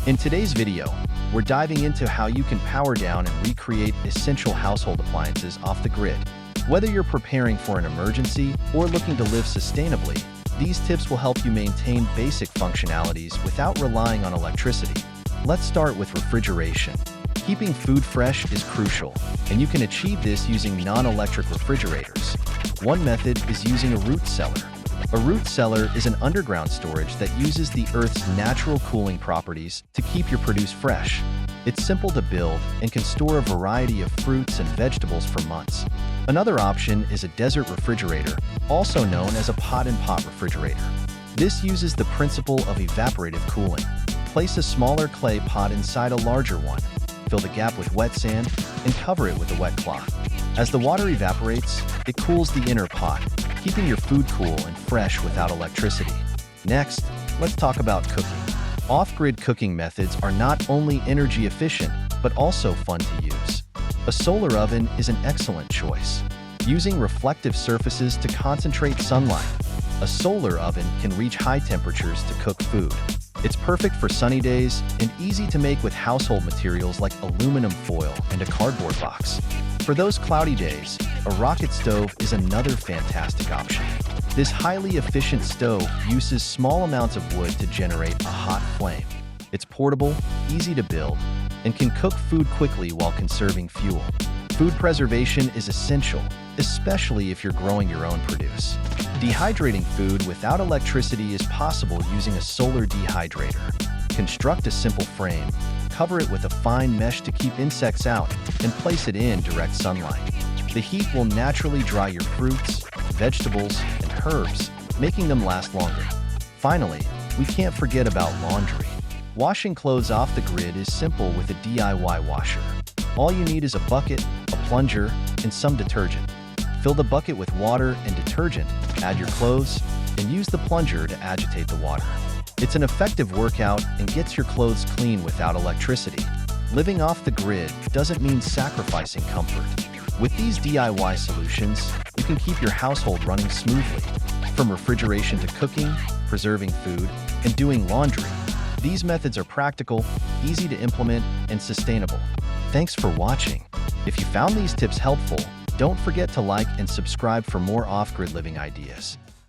In today's video, we're diving into how you can power down and recreate essential household appliances off the grid. Whether you're preparing for an emergency or looking to live sustainably, these tips will help you maintain basic functionalities without relying on electricity. Let's start with refrigeration. Keeping food fresh is crucial, and you can achieve this using non-electric refrigerators. One method is using a root cellar. A root cellar is an underground storage that uses the Earth's natural cooling properties to keep your produce fresh. It's simple to build and can store a variety of fruits and vegetables for months. Another option is a desert refrigerator, also known as a pot-in-pot refrigerator. This uses the principle of evaporative cooling. Place a smaller clay pot inside a larger one. Fill the gap with wet sand and cover it with a wet cloth. As the water evaporates, it cools the inner pot, keeping your food cool and fresh without electricity. Next, let's talk about cooking. Off-grid cooking methods are not only energy efficient, but also fun to use. A solar oven is an excellent choice. Using reflective surfaces to concentrate sunlight, a solar oven can reach high temperatures to cook food. It's perfect for sunny days and easy to make with household materials like aluminum foil and a cardboard box. For those cloudy days, a rocket stove is another fantastic option. This highly efficient stove uses small amounts of wood to generate a hot flame. It's portable, easy to build, and can cook food quickly while conserving fuel. Food preservation is essential, especially if you're growing your own produce. Dehydrating food without electricity is possible using a solar dehydrator. Construct a simple frame, cover it with a fine mesh to keep insects out, and place it in direct sunlight. The heat will naturally dry your fruits, vegetables, and herbs, making them last longer. Finally, we can't forget about laundry. Washing clothes off the grid is simple with a DIY washer. All you need is a bucket, a plunger, and some detergent. Fill the bucket with water and detergent, add your clothes, and use the plunger to agitate the water. It's an effective workout and gets your clothes clean without electricity. Living off the grid doesn't mean sacrificing comfort. With these DIY solutions, you can keep your household running smoothly. From refrigeration to cooking, preserving food, and doing laundry, these methods are practical, easy to implement, and sustainable. Thanks for watching. If you found these tips helpful, don't forget to like and subscribe for more off-grid living ideas.